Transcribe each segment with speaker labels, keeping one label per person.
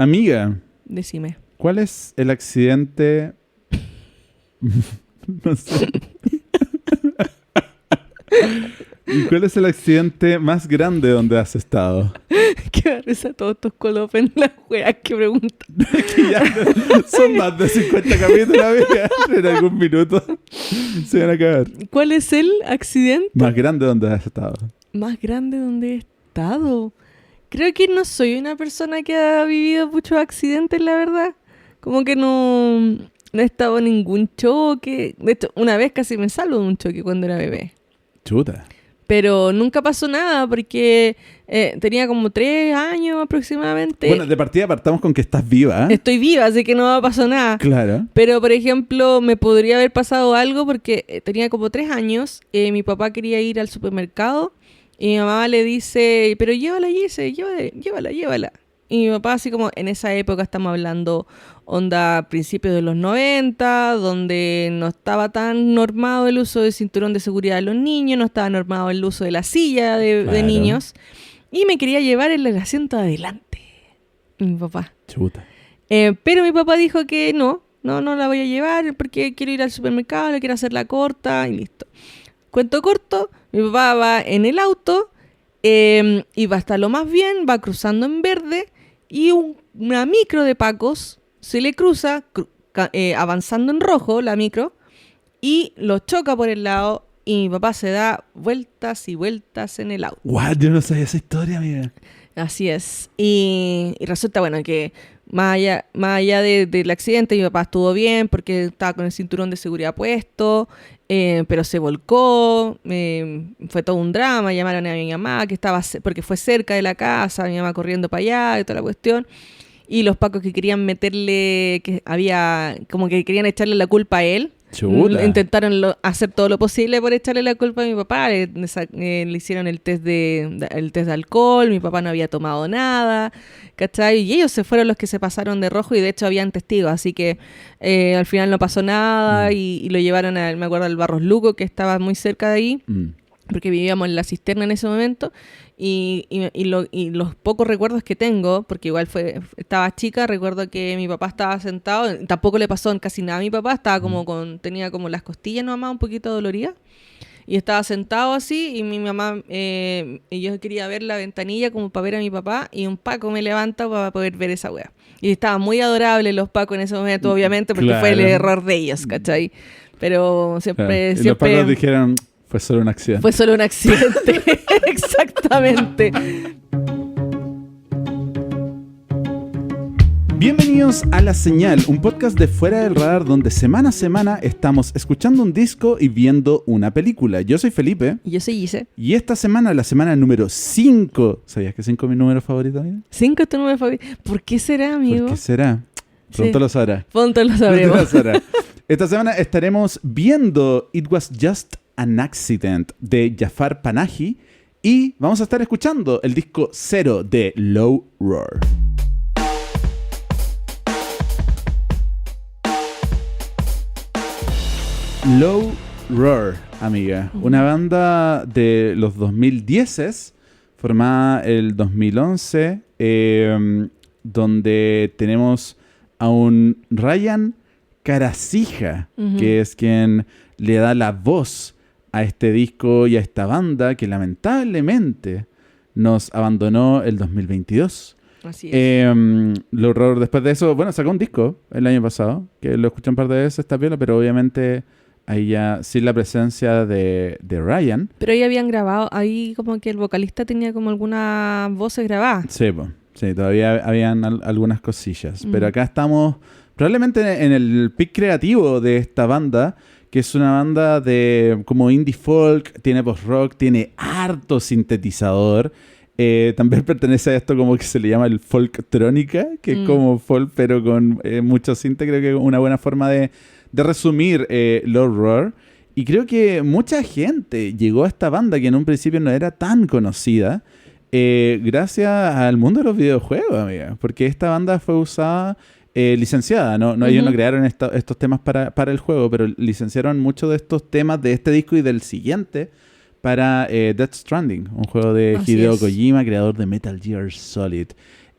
Speaker 1: Amiga,
Speaker 2: Decime.
Speaker 1: ¿cuál es el accidente? No sé. ¿Y cuál es el accidente más grande donde has estado?
Speaker 2: Qué risa todos estos colopen las weas que preguntan.
Speaker 1: Que ya son más de 50 capítulos, amiga. En algún minuto se van a acabar.
Speaker 2: ¿Cuál es el accidente
Speaker 1: Más grande donde has estado.
Speaker 2: más grande donde he estado? Creo que no soy una persona que ha vivido muchos accidentes, la verdad. Como que no he estado en ningún choque. De hecho, una vez casi me salvo de un choque cuando era bebé.
Speaker 1: Chuta.
Speaker 2: Pero nunca pasó nada porque tenía como 3 años aproximadamente.
Speaker 1: Bueno, de partida partamos con que estás viva.
Speaker 2: Estoy viva, así que no pasó nada.
Speaker 1: Claro.
Speaker 2: Pero, por ejemplo, me podría haber pasado algo porque tenía como 3 años. Mi papá quería ir al supermercado y mi mamá le dice, pero llévala, Gise, llévala. Y mi papá, así como en esa época, estamos hablando onda principios de los 90, donde no estaba tan normado el uso del cinturón de seguridad de los niños, no estaba normado el uso de la silla de
Speaker 1: Claro.
Speaker 2: niños. Y me quería llevar en el asiento de adelante, mi papá.
Speaker 1: Chuta.
Speaker 2: Pero mi papá dijo que no la voy a llevar porque quiero ir al supermercado, le quiero hacer la corta y listo. Cuento corto, mi papá va en el auto y va hasta lo más bien, va cruzando en verde y una micro de Pacos se le cruza avanzando en rojo la micro y lo choca por el lado y mi papá se da vueltas y vueltas en el auto.
Speaker 1: What? Yo no sabía esa historia, amiga.
Speaker 2: Así es. Y resulta, bueno, que más allá del accidente, mi papá estuvo bien porque estaba con el cinturón de seguridad puesto, pero se volcó, fue todo un drama, llamaron a mi mamá, porque fue cerca de la casa, mi mamá corriendo para allá y toda la cuestión. Y los pacos que querían meterle, como que querían echarle la culpa a él.
Speaker 1: Chuta.
Speaker 2: Intentaron hacer todo lo posible por echarle la culpa a mi papá. Le hicieron el test de alcohol. Mi papá no había tomado nada, ¿cachai? Y ellos se fueron los que se pasaron de rojo y de hecho habían testigos. Así que al final no pasó nada y lo llevaron me acuerdo, al Barros Luco, que estaba muy cerca de ahí. Porque vivíamos en la cisterna en ese momento y los pocos recuerdos que tengo, porque igual estaba chica, recuerdo que mi papá estaba sentado, tampoco le pasó casi nada a mi papá, estaba tenía como las costillas nomás un poquito doloridas y estaba sentado así y mi mamá, y yo quería ver la ventanilla como para ver a mi papá y un Paco me levanta para poder ver esa wea. Y estaban muy adorables los Pacos en ese momento, obviamente, porque fue el error de ellos, ¿cachai? Pero siempre...
Speaker 1: Claro. Y los Pacos dijeron... Fue solo un accidente.
Speaker 2: Fue solo un accidente, exactamente.
Speaker 1: Bienvenidos a La Señal, un podcast de Fuera del Radar donde semana a semana estamos escuchando un disco y viendo una película. Yo soy Felipe.
Speaker 2: Y yo soy Gise.
Speaker 1: Y esta semana, la semana número 5. ¿Sabías que 5 es mi número favorito, amigo?
Speaker 2: 5 es tu número favorito. ¿Por qué será, amigo?
Speaker 1: ¿Por qué será? Pronto lo sabrás.
Speaker 2: Pronto lo sabremos.
Speaker 1: Pronto lo sabrás. Esta semana estaremos viendo It Was Just an Accident de Jafar Panahi y vamos a estar escuchando el disco 0 de Low Roar. Low Roar, amiga, una banda de los 2010s formada el 2011, donde tenemos a un Ryan Caracija, que es quien le da la voz a este disco y a esta banda que lamentablemente nos abandonó el 2022.
Speaker 2: Así es.
Speaker 1: Lo horror después de eso, bueno, sacó un disco el año pasado, que lo escuché un par de veces, está piola, pero obviamente ahí ya sin la presencia de Ryan.
Speaker 2: Pero ahí habían grabado, ahí como que el vocalista tenía como algunas voces grabadas.
Speaker 1: Sí, sí, todavía habían algunas cosillas, pero acá estamos probablemente en el pic creativo de esta banda, que es una banda de como indie folk, tiene post-rock, tiene harto sintetizador. También pertenece a esto como que se le llama el folktrónica, que es como folk pero con mucho sinte. Creo que es una buena forma de resumir Low Roar. Y creo que mucha gente llegó a esta banda que en un principio no era tan conocida gracias al mundo de los videojuegos, amiga. Porque esta banda fue usada... licenciada, ellos no crearon estos temas para el juego, pero licenciaron muchos de estos temas de este disco y del siguiente para Death Stranding, un juego de Hideo Kojima, creador de Metal Gear Solid.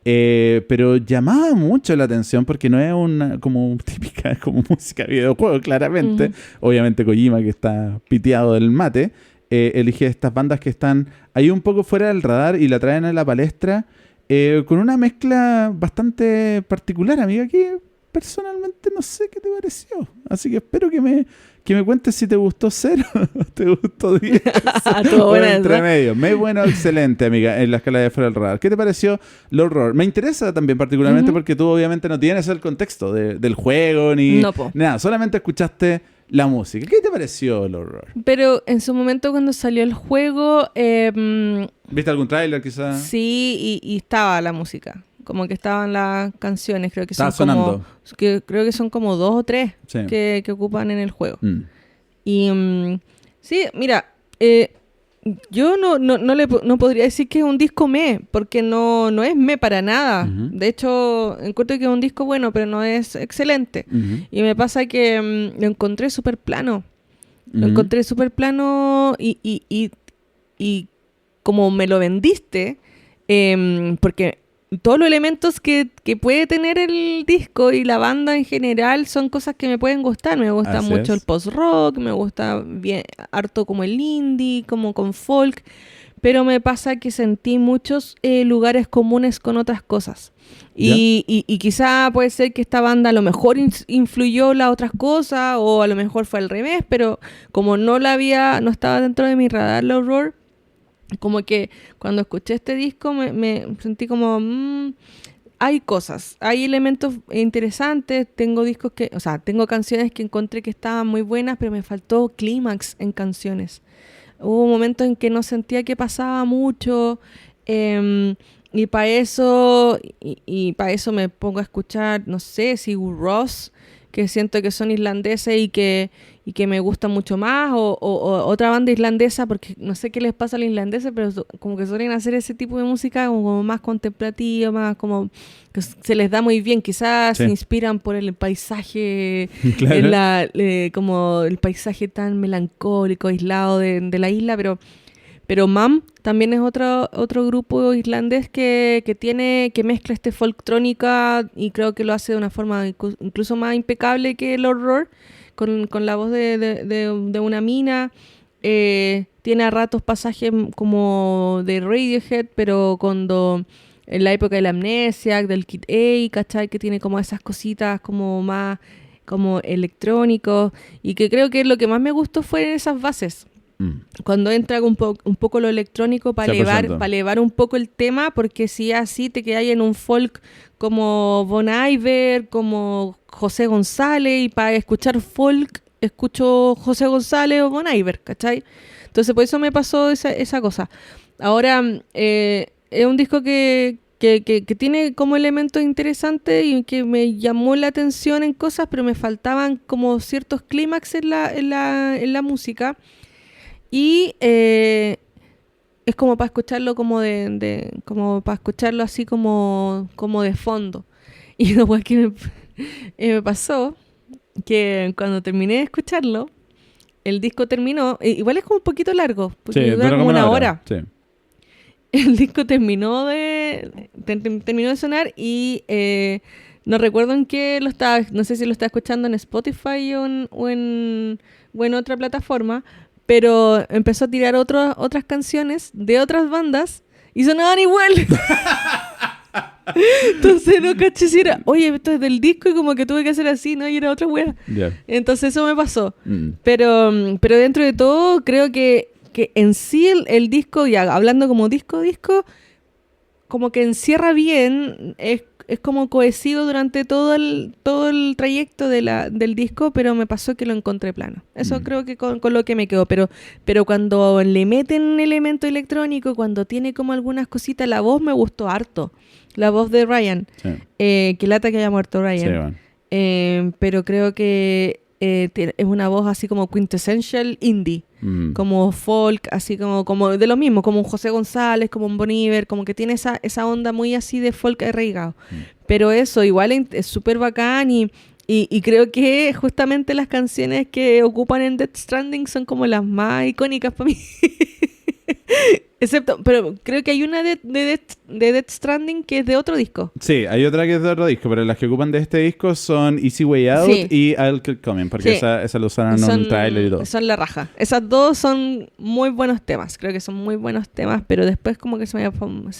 Speaker 1: Pero llamaba mucho la atención porque no es una como típica como música de videojuego, claramente. Obviamente Kojima, que está piteado del mate, elige estas bandas que están ahí un poco fuera del radar y la traen a la palestra con una mezcla bastante particular, amiga, que personalmente no sé qué te pareció. Así que espero que me cuentes si te gustó 0 o te gustó 10. O entre medio. Me bueno, excelente, amiga, en la escala de fuera del radar. ¿Qué te pareció Lord Roar? Me interesa también particularmente porque tú obviamente no tienes el contexto del juego ni nada. Solamente escuchaste la música. ¿Qué te pareció Lord Roar?
Speaker 2: Pero en su momento cuando salió el juego...
Speaker 1: ¿Viste algún tráiler quizás?
Speaker 2: Sí, y estaba la música. Como que estaban las canciones, creo que son
Speaker 1: sonando.
Speaker 2: creo que son como 2 o 3 que ocupan en el juego. Y sí, mira, yo no podría decir que es un disco meh, porque no es meh para nada. De hecho, encuentro que es un disco bueno, pero no es excelente. Y me pasa que lo encontré súper plano. Lo encontré súper plano y como me lo vendiste, porque todos los elementos que puede tener el disco y la banda en general son cosas que me pueden gustar. Me gusta
Speaker 1: Así
Speaker 2: mucho
Speaker 1: es.
Speaker 2: el post-rock, me gusta bien harto como el indie, como con folk, pero me pasa que sentí muchos lugares comunes con otras cosas. Y quizá puede ser que esta banda a lo mejor influyó las otras cosas o a lo mejor fue al revés, pero como no estaba dentro de mi radar Lord Roar, como que cuando escuché este disco me sentí como hay cosas, hay elementos interesantes, tengo canciones que encontré que estaban muy buenas, pero me faltó clímax en canciones. Hubo momentos en que no sentía que pasaba mucho, y para eso me pongo a escuchar, no sé, Sigur Rós, que siento que son irlandeses y que me gusta mucho más, o otra banda irlandesa, porque no sé qué les pasa a los irlandeses, pero como que suelen hacer ese tipo de música como más contemplativa, más como que se les da muy bien, quizás se inspiran por el paisaje,
Speaker 1: Claro.
Speaker 2: como el paisaje tan melancólico, aislado de la isla, pero Mam también es otro grupo irlandés que mezcla folktrónica y creo que lo hace de una forma incluso más impecable que Lord Roar, con la voz de una mina. Tiene a ratos pasajes como de Radiohead, pero en la época de la Amnesia, del Kid A, ¿cachai? Que tiene como esas cositas como más como electrónicos, y que creo que lo que más me gustó fue esas bases. Cuando entra un poco lo electrónico para elevar un poco el tema, porque si así te quedas en un folk como Bon Iver, como José González, y para escuchar folk escucho José González o Bon Iver, ¿cachai? Entonces por eso me pasó esa cosa. Ahora, es un disco que tiene como elementos interesantes y que me llamó la atención en cosas, pero me faltaban como ciertos clímax en la música. Y es como para escucharlo como para escucharlo así como de fondo. Y lo que me pasó, que cuando terminé de escucharlo, el disco terminó, igual es como un poquito largo, porque dura como una hora.
Speaker 1: Sí.
Speaker 2: El disco terminó de sonar y no recuerdo en qué no sé si lo estaba escuchando en Spotify o en otra plataforma, pero empezó a tirar otras canciones de otras bandas y sonaban igual. Entonces no caché si era, oye, esto es del disco, y como que tuve que hacer así, ¿no? Y era otra wea. Entonces eso me pasó. Pero dentro de todo, creo que en sí el disco, ya hablando como disco, como que encierra bien, es como cohesivo durante todo el trayecto del disco, pero me pasó que lo encontré plano. Eso creo que con lo que me quedo. Pero cuando le meten elemento electrónico, cuando tiene como algunas cositas, la voz me gustó harto. La voz de Ryan.
Speaker 1: Sí.
Speaker 2: Que lata que haya muerto Ryan.
Speaker 1: Sí, bueno.
Speaker 2: Pero creo que es una voz así como quintessential indie. Como folk, así como de lo mismo, como un José González, como un Bon Iver, como que tiene esa onda muy así de folk arraigado. Pero eso igual es súper bacán y creo que justamente las canciones que ocupan en Death Stranding son como las más icónicas para mí. Excepto, pero creo que hay una de Death Stranding que es de otro disco.
Speaker 1: Sí, hay otra que es de otro disco, pero las que ocupan de este disco son Easy Way Out y I'll Keep Coming, porque esa lo usaron en un trailer y todo.
Speaker 2: Son la raja. Esas dos son muy buenos temas. Creo que son muy buenos temas, pero después como que se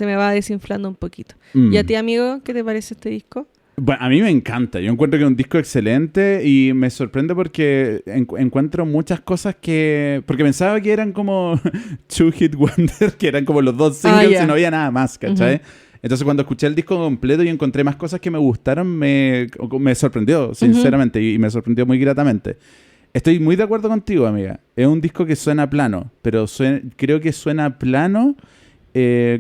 Speaker 2: me va desinflando un poquito. ¿Y a ti, amigo, qué te parece este disco?
Speaker 1: Bueno, a mí me encanta. Yo encuentro que es un disco excelente y me sorprende porque encuentro muchas cosas que... Porque pensaba que eran como Two Hit Wonder, que eran como los dos singles y no había nada más, ¿cachai? Uh-huh. Entonces cuando escuché el disco completo y encontré más cosas que me gustaron, me sorprendió, sinceramente, y me sorprendió muy gratamente. Estoy muy de acuerdo contigo, amiga. Es un disco que suena plano, pero creo que suena plano...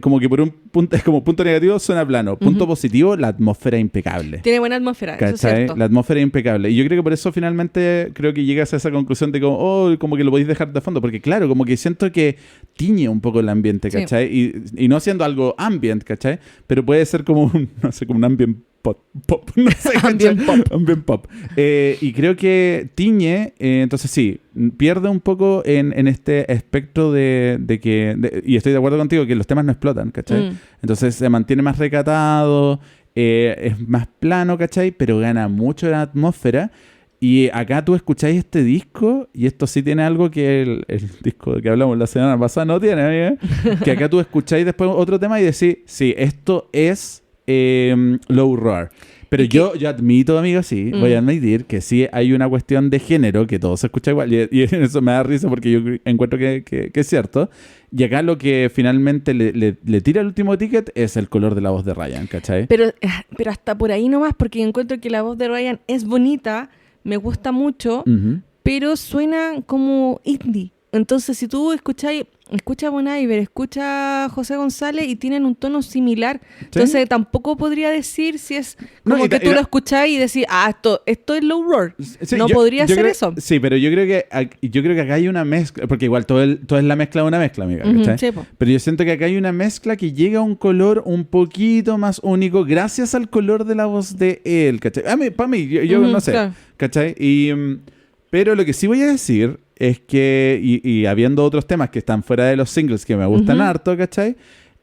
Speaker 1: como que por un punto, es como punto negativo suena plano, punto positivo, la atmósfera es impecable.
Speaker 2: Tiene buena atmósfera, eso es cierto.
Speaker 1: La atmósfera es impecable y yo creo que por eso finalmente creo que llegas a esa conclusión de como que lo podéis dejar de fondo, porque claro, como que siento que tiñe un poco el ambiente, ¿cachai? Sí. Y no siendo algo ambient, ¿cachai? Pero puede ser como no sé, como un ambient pop, no sé, ambient pop. Y creo que tiñe, entonces sí, pierde un poco en este espectro de que, y estoy de acuerdo contigo, que los temas no explotan, ¿cachai? Entonces se mantiene más recatado, es más plano, ¿cachai? Pero gana mucho en la atmósfera. Y acá tú escucháis este disco, y esto sí tiene algo que el disco que hablamos la semana pasada no tiene, amiga. Que acá tú escucháis después otro tema y decís, sí, esto es Low Roar. Pero yo admito, amigo, sí, voy a admitir que sí hay una cuestión de género, que todo se escucha igual, y eso me da risa porque yo encuentro que es cierto. Y acá lo que finalmente le tira el último ticket es el color de la voz de Ryan, ¿cachai?
Speaker 2: Pero hasta por ahí nomás, porque encuentro que la voz de Ryan es bonita, me gusta mucho, pero suena como indie. Entonces, si tú escucha Bon Iver, escucha José González y tienen un tono similar, ¿sí? Entonces tampoco podría decir si es como que tú lo escuchás y decís, esto es Low Roar. Sí, no podría ser eso.
Speaker 1: Sí, pero yo creo que acá hay una mezcla, porque igual todo es la mezcla de una mezcla, amiga, ¿cachai? Sí, pero yo siento que acá hay una mezcla que llega a un color un poquito más único gracias al color de la voz de él, ¿cachai? Para mí, yo no sé, claro. ¿Cachai? Pero lo que sí voy a decir es que, y habiendo otros temas que están fuera de los singles que me gustan harto, ¿cachai?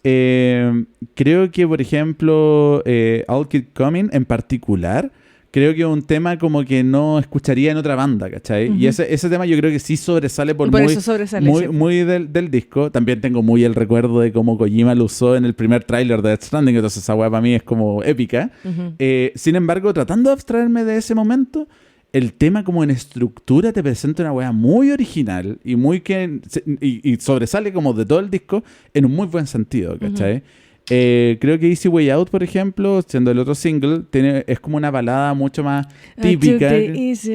Speaker 1: Creo que, por ejemplo, I'll Keep Coming en particular, creo que es un tema como que no escucharía en otra banda, ¿cachai? Y ese tema yo creo que sí sobresale muy del disco. También tengo muy el recuerdo de cómo Kojima lo usó en el primer tráiler de Death Stranding, entonces esa weá para mí es como épica. Sin embargo, tratando de abstraerme de ese momento, el tema como en estructura te presenta una weá muy original y y sobresale como de todo el disco en un muy buen sentido, ¿cachai? Creo que Easy Way Out, por ejemplo, siendo el otro single, es como una balada mucho más típica. Es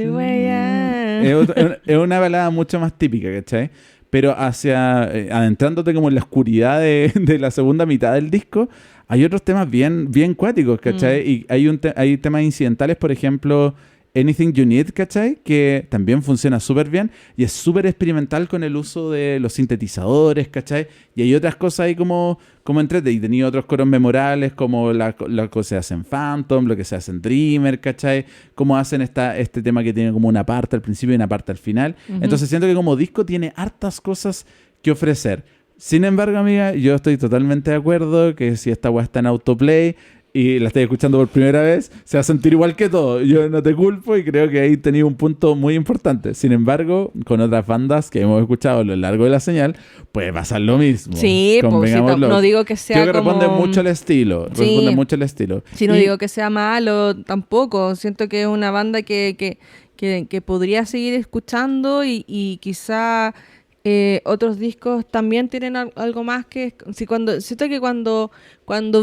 Speaker 1: una balada mucho más típica, ¿cachai? Pero adentrándote como en la oscuridad de la segunda mitad del disco, hay otros temas bien cuáticos, ¿cachai? Y hay temas incidentales, por ejemplo, Anything You Need, ¿cachai? Que también funciona súper bien y es súper experimental con el uso de los sintetizadores, ¿cachai? Y hay otras cosas ahí como y tenía otros coros memorables como lo que se hace en Phantom, lo que se hace en Dreamer, ¿cachai? Cómo hacen este tema que tiene como una parte al principio y una parte al final. Entonces siento que como disco tiene hartas cosas que ofrecer. Sin embargo, amiga, yo estoy totalmente de acuerdo que si esta weá está en autoplay y la estoy escuchando por primera vez, se va a sentir igual que todo. Yo no te culpo y creo que ahí tenía un punto muy importante. Sin embargo, con otras bandas que hemos escuchado a lo largo de la señal, puede pasar lo mismo.
Speaker 2: Sí, pues no digo que sea
Speaker 1: creo que responde mucho al estilo. Sí. Responde mucho al estilo.
Speaker 2: Sí, no digo que sea malo tampoco. Siento que es una banda que podría seguir escuchando y quizá... otros discos también tienen algo más que... siento que cuando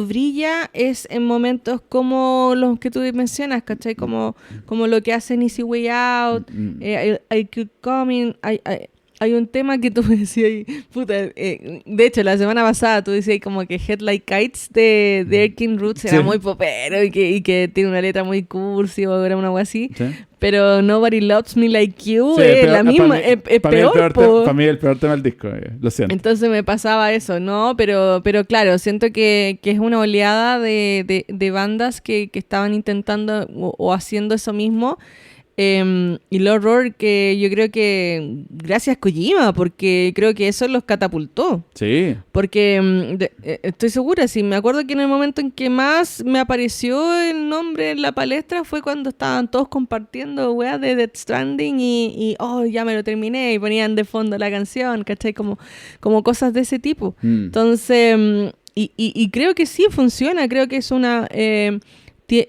Speaker 2: brilla es en momentos como los que tú mencionas, ¿cachai? Como lo que hacen Easy Way Out, I Keep Coming... Hay un tema que tú me decías, de hecho, la semana pasada tú decías como que Head Like Kites de Erkin Roots era muy popero y que tiene una letra muy cursi o era una algo así. ¿Sí? Pero Nobody Loves Me Like You es la misma, es peor.
Speaker 1: Para mí es el peor tema del disco, lo siento.
Speaker 2: Entonces me pasaba eso, ¿no? Pero claro, siento que es una oleada de bandas que estaban intentando o haciendo eso mismo. Y el horror que yo creo que gracias Kojima, porque creo que eso los catapultó.
Speaker 1: Sí.
Speaker 2: Porque estoy segura, sí, me acuerdo que en el momento en que más me apareció el nombre en la palestra fue cuando estaban todos compartiendo weas de Death Stranding y oh, ya me lo terminé, y ponían de fondo la canción, ¿cachai? Como cosas de ese tipo. Entonces, y creo que sí funciona, creo que es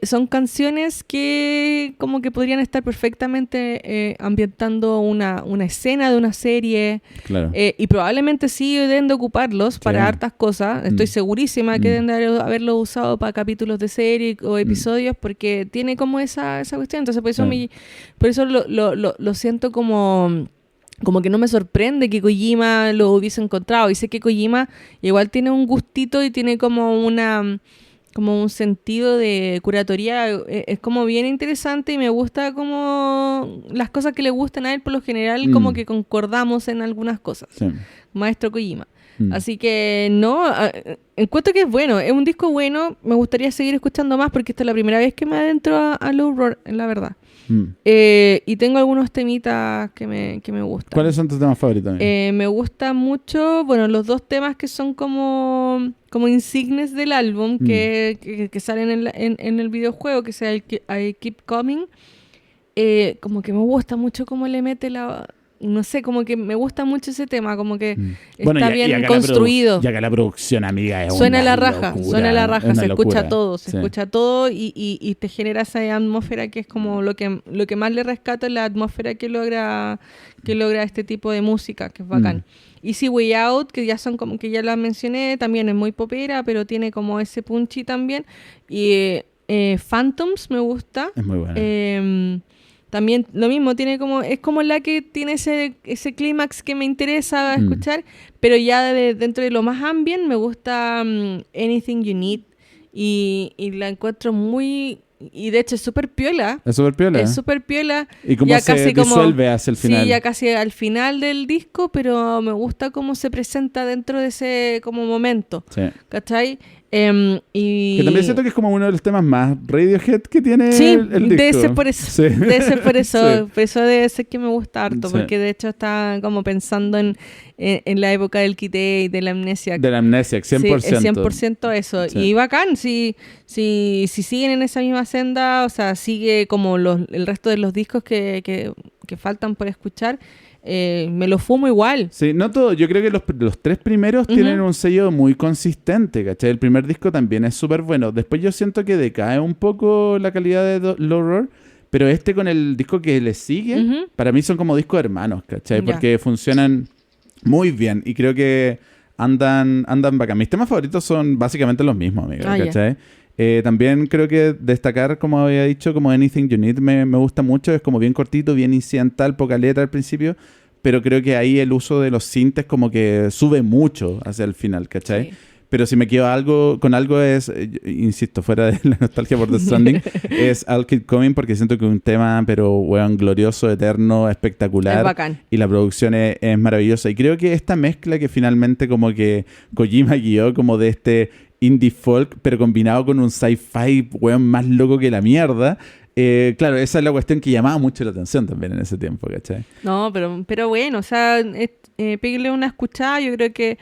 Speaker 2: son canciones que como que podrían estar perfectamente ambientando una escena de una serie.
Speaker 1: Claro.
Speaker 2: Y probablemente sí deben de ocuparlos para hartas cosas. Estoy segurísima que deben de haberlo usado para capítulos de serie o episodios porque tiene como esa cuestión. Entonces por eso lo siento como que no me sorprende que Kojima lo hubiese encontrado. Y sé que Kojima igual tiene un gustito y tiene como un sentido de curatoría, es como bien interesante y me gusta como las cosas que le gustan a él por lo general como que concordamos en algunas cosas.
Speaker 1: Sí.
Speaker 2: Maestro Kojima. Así que no, encuentro que es bueno, es un disco bueno, me gustaría seguir escuchando más porque esta es la primera vez que me adentro a Low Roar, la verdad. Y tengo algunos temitas que me gustan.
Speaker 1: ¿Cuáles son tus temas favoritos?
Speaker 2: Me gusta mucho, bueno, los dos temas que son como insignes del álbum, que salen en el videojuego, que sea el I Keep Coming. Como que me gusta mucho cómo le mete no sé, como que me gusta mucho ese tema, como que está bien construido.
Speaker 1: Ya que la producción, amiga, es
Speaker 2: suena
Speaker 1: una
Speaker 2: la raja,
Speaker 1: locura,
Speaker 2: suena la raja, se escucha todo,
Speaker 1: sí.
Speaker 2: se escucha todo y te genera esa atmósfera que es como lo que más le rescata es la atmósfera que logra este tipo de música, que es bacán. Easy Way Out, que ya son como que ya la mencioné, también es muy popera, pero tiene como ese punchy también. Y Phantoms me gusta.
Speaker 1: Es muy buena.
Speaker 2: También lo mismo, es como la que tiene ese clímax que me interesa escuchar, pero ya dentro de lo más ambient me gusta Anything You Need y la encuentro muy... Y de hecho es súper piola.
Speaker 1: Es súper piola.
Speaker 2: Es súper piola.
Speaker 1: Y cómo se disuelve hacia el final.
Speaker 2: Sí, ya casi al final del disco, pero me gusta cómo se presenta dentro de ese como momento.
Speaker 1: Sí.
Speaker 2: ¿Cachai?
Speaker 1: Que también siento que es como uno de los temas más Radiohead que tiene el disco.
Speaker 2: Debe ser por eso.
Speaker 1: Sí.
Speaker 2: Debe ser por eso.
Speaker 1: Sí.
Speaker 2: Por eso debe ser que me gusta harto,
Speaker 1: Sí.
Speaker 2: porque de hecho está como pensando en la época del Kite y de la Amnesia.
Speaker 1: De la Amnesia, 100%.
Speaker 2: Sí, es 100% eso.
Speaker 1: Sí.
Speaker 2: Y bacán, si siguen en esa misma senda, o sea, sigue como el resto de los discos que faltan por escuchar, me lo fumo igual.
Speaker 1: Sí, no todo. Yo creo que los tres primeros tienen un sello muy consistente, ¿cachai? El primer disco también es súper bueno. Después yo siento que decae un poco la calidad de Low Roar, pero con el disco que le sigue, para mí son como discos hermanos, ¿cachai? Porque funcionan muy bien y creo que andan bacán. Mis temas favoritos son básicamente los mismos, amiga, ¿cachai? También creo que destacar, como había dicho, como Anything You Need me gusta mucho. Es como bien cortito, bien incidental, poca letra al principio, pero creo que ahí el uso de los sintes como que sube mucho hacia el final, ¿cachai? Sí. Pero si me quedo con algo es, insisto, fuera de la nostalgia por The Stranding, es I'll Keep Coming, porque siento que es un tema, pero weón, glorioso, eterno, espectacular.
Speaker 2: Es bacán.
Speaker 1: Y la producción es maravillosa. Y creo que esta mezcla que finalmente como que Kojima guió como de este indie folk, pero combinado con un sci-fi, weón, más loco que la mierda. Claro, esa es la cuestión que llamaba mucho la atención también en ese tiempo, ¿cachai?
Speaker 2: No, pero bueno, o sea, pégale una escuchada, yo creo que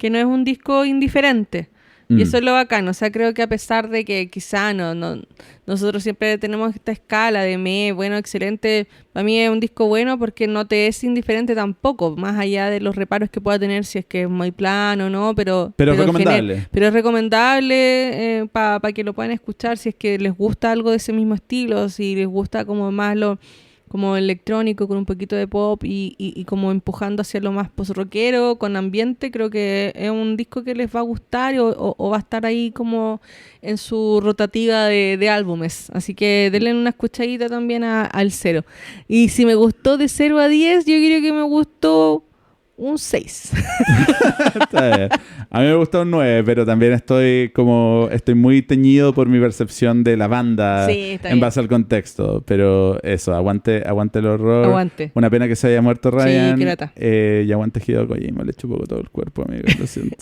Speaker 2: no es un disco indiferente. Y eso es lo bacán, o sea, creo que a pesar de que quizá nosotros siempre tenemos esta escala de bueno, excelente, para mí es un disco bueno porque no te es indiferente tampoco, más allá de los reparos que pueda tener si es que es muy plano, ¿no? Pero
Speaker 1: es recomendable.
Speaker 2: Pero es recomendable para que lo puedan escuchar si es que les gusta algo de ese mismo estilo, si les gusta como más como electrónico, con un poquito de pop y como empujando hacia lo más post-rockero, con ambiente. Creo que es un disco que les va a gustar o va a estar ahí como en su rotativa de álbumes. Así que denle una escuchadita también al 0. Y si me gustó de 0 a 10, yo creo que me gustó un 6.
Speaker 1: Está bien. A mí me gustó un 9, pero también estoy muy teñido por mi percepción de la banda en base al contexto. Pero eso, aguante el horror.
Speaker 2: Aguante.
Speaker 1: Una pena que se haya muerto Ryan.
Speaker 2: Sí, grata.
Speaker 1: Y aguante Hideo Kojima. Le chupo todo el cuerpo, amigo. Lo siento.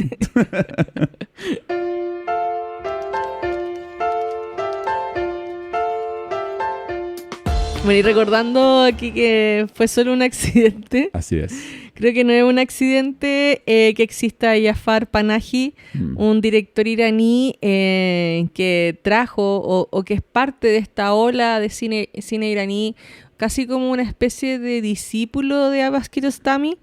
Speaker 2: Bueno, y recordando aquí que fue solo un accidente.
Speaker 1: Así es.
Speaker 2: Creo que no es un accidente que exista Jafar Panahi, un director iraní que trajo o que es parte de esta ola de cine iraní, casi como una especie de discípulo de Abbas Kiarostami,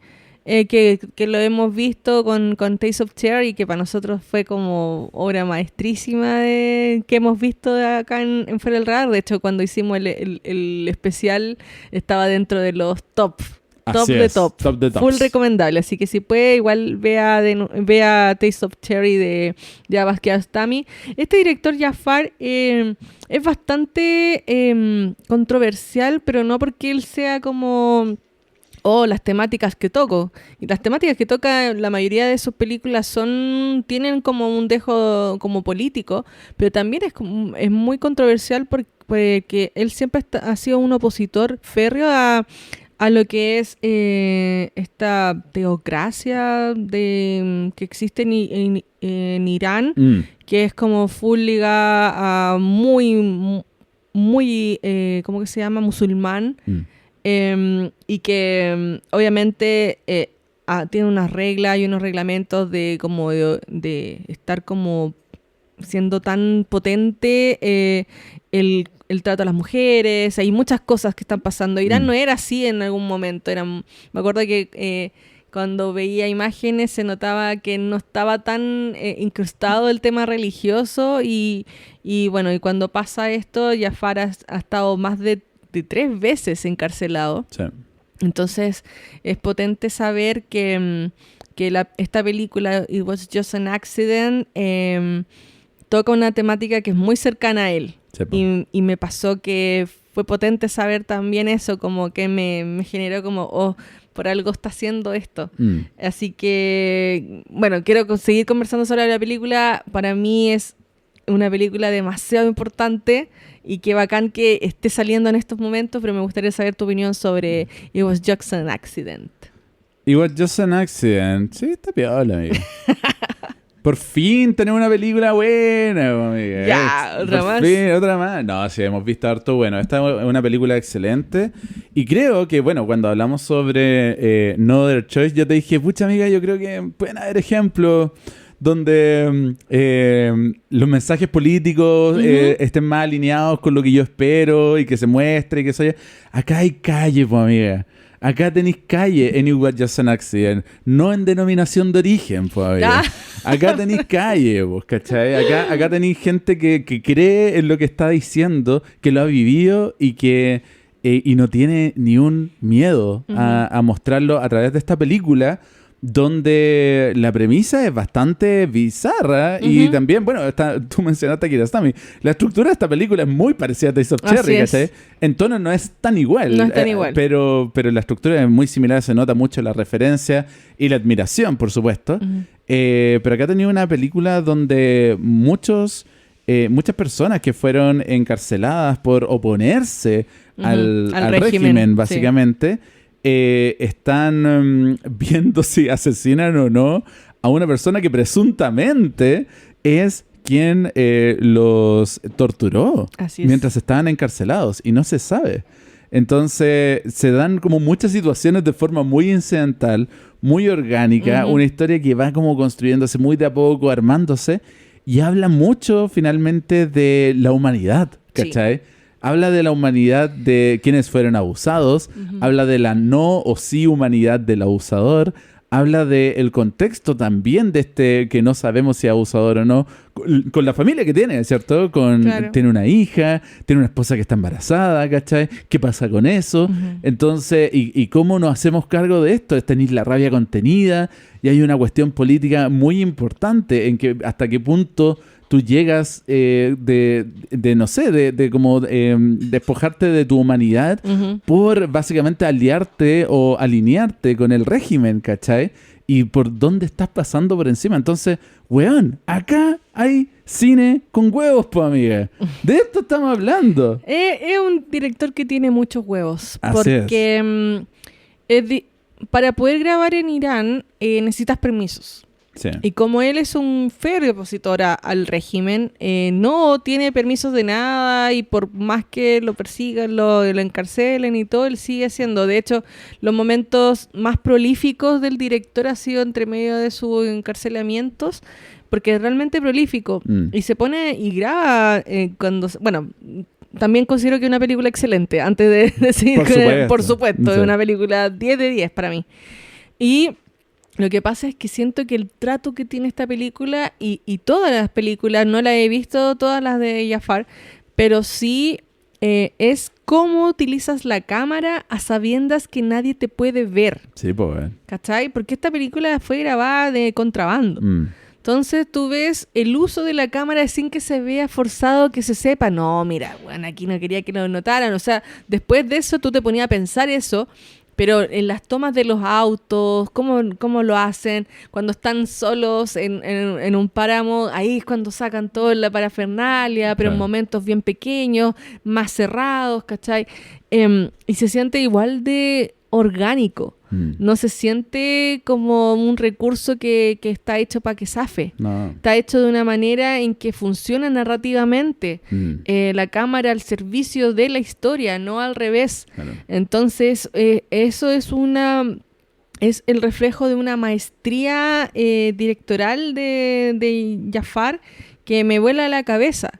Speaker 2: que lo hemos visto con Taste of Terror y que para nosotros fue como obra maestrísima que hemos visto acá en Fuera del Radar. De hecho, cuando hicimos el especial estaba dentro de los top de top. Full recomendable. Así que si puede, igual vea Taste of Cherry de Abbas Kiarostami. Este director Jafar es bastante controversial, pero no porque él sea como... las temáticas que toco. Y las temáticas que toca, la mayoría de sus películas tienen como un dejo como político, pero también es muy controversial porque él siempre ha sido un opositor férreo a lo que es esta teocracia que existe en Irán, que es como full ligada a muy, ¿cómo que se llama? Musulmán. Y que obviamente tiene unas reglas y unos reglamentos de estar como siendo tan potente el trato a las mujeres. Hay muchas cosas que están pasando. Irán no era así en algún momento. Me acuerdo que cuando veía imágenes se notaba que no estaba tan incrustado el tema religioso y bueno, y cuando pasa esto, Jafar ha estado más de 3 veces encarcelado. Sí. Entonces es potente saber que esta película It Was Just an Accident toca una temática que es muy cercana a él. Sí, y me pasó que fue potente saber también eso, como que me generó como, por algo está haciendo esto. Así que, bueno, quiero seguir conversando sobre la película. Para mí es una película demasiado importante y qué bacán que esté saliendo en estos momentos, pero me gustaría saber tu opinión sobre It Was Just an Accident.
Speaker 1: It Was Just an Accident. Sí, está piola, amigo. Por fin tenemos una película buena, amiga.
Speaker 2: Ya, otra más.
Speaker 1: Fin, otra más. No, sí, hemos visto harto bueno. Esta es una película excelente. Y creo que, bueno, cuando hablamos sobre No Other Choice, yo te dije, pucha, amiga, yo creo que pueden haber ejemplos donde los mensajes políticos estén más alineados con lo que yo espero y que se muestre y que eso. Acá hay calle, pues, amiga. Acá tenéis calle en It Was Just an Accident, no en denominación de origen, pues, amiga. Acá tenéis calle, pues, ¿cachai? Acá tenéis gente que cree en lo que está diciendo, que lo ha vivido y que y no tiene ni un miedo a mostrarlo a través de esta película, donde la premisa es bastante bizarra y también, bueno, tú mencionaste a Kiarostami. La estructura de esta película es muy parecida a Taste of Cherry, ¿cachai? En tono no es tan igual.
Speaker 2: No es tan igual.
Speaker 1: Pero la estructura es muy similar, se nota mucho la referencia y la admiración, por supuesto. Pero acá tenía una película donde muchas personas que fueron encarceladas por oponerse al régimen, básicamente, sí, están viendo si asesinan o no a una persona que presuntamente es quien los torturó mientras estaban encarcelados y no se sabe. Entonces se dan como muchas situaciones de forma muy incidental, muy orgánica, una historia que va como construyéndose muy de a poco, armándose, y habla mucho finalmente de la humanidad, ¿cachai? Sí. Habla de la humanidad de quienes fueron abusados, habla de la no o sí humanidad del abusador, habla del contexto también de que no sabemos si es abusador o no, con la familia que tiene, ¿cierto? Claro. Tiene una hija, tiene una esposa que está embarazada, ¿cachai? ¿Qué pasa con eso? Entonces, ¿y cómo nos hacemos cargo de esto? Es tener la rabia contenida, y hay una cuestión política muy importante en que hasta qué punto tú llegas de como despojarte de tu humanidad por básicamente aliarte o alinearte con el régimen, ¿cachai? Y por dónde estás pasando por encima. Entonces, weón, acá hay cine con huevos, pues, amiga. De esto estamos hablando.
Speaker 2: Es un director que tiene muchos huevos.
Speaker 1: Así
Speaker 2: porque para poder grabar en Irán necesitas permisos.
Speaker 1: Sí.
Speaker 2: Y como él es un férreo opositor al régimen, no tiene permisos de nada y por más que lo persigan, lo encarcelen y todo, él sigue haciendo. De hecho, los momentos más prolíficos del director ha sido entre medio de sus encarcelamientos, porque es realmente prolífico. Y se pone y graba cuando... Bueno, también considero que es una película excelente, antes de decir por supuesto, es una película 10 de 10 para mí. Y lo que pasa es que siento que el trato que tiene esta película y todas las películas, no las he visto todas las de Jafar, pero sí es cómo utilizas la cámara a sabiendas que nadie te puede ver.
Speaker 1: Sí, pues.
Speaker 2: ¿Cachai? Porque esta película fue grabada de contrabando. Entonces tú ves el uso de la cámara sin que se vea forzado, que se sepa. No, mira, bueno, aquí no quería que lo notaran. O sea, después de eso tú te ponías a pensar eso, pero en las tomas de los autos, cómo lo hacen, cuando están solos en un páramo, ahí es cuando sacan toda la parafernalia, pero en momentos bien pequeños, más cerrados, ¿cachai? Y se siente igual de orgánico. No se siente como un recurso que está hecho para que zafe. No. Está hecho de una manera en que funciona narrativamente. La cámara al servicio de la historia, no al revés. Claro. Entonces, eso es el reflejo de una maestría directoral de Jafar que me vuela la cabeza.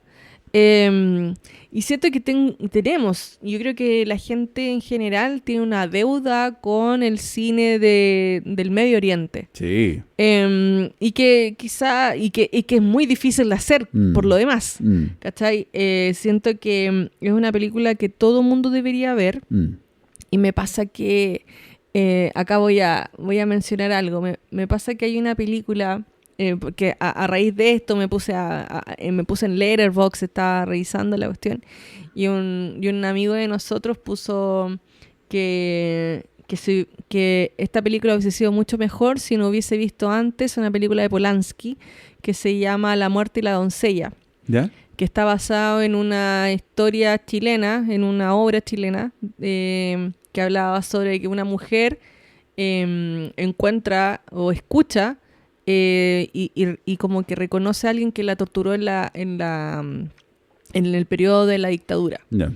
Speaker 2: Y siento que tenemos, yo creo que la gente en general tiene una deuda con el cine del Medio Oriente.
Speaker 1: Sí.
Speaker 2: Y que quizá, y que es muy difícil de hacer por lo demás. ¿Cachai? Siento que es una película que todo mundo debería ver. Y me pasa que, acá voy a mencionar algo, me pasa que hay una película... porque a raíz de esto me puse en Letterboxd, estaba revisando la cuestión y un amigo de nosotros puso que esta película hubiese sido mucho mejor si no hubiese visto antes una película de Polanski que se llama La muerte y la doncella. ¿Ya? Que está basado en una historia chilena, en una obra chilena que hablaba sobre que una mujer encuentra o escucha y como que reconoce a alguien que la torturó en el periodo de la dictadura. Yeah.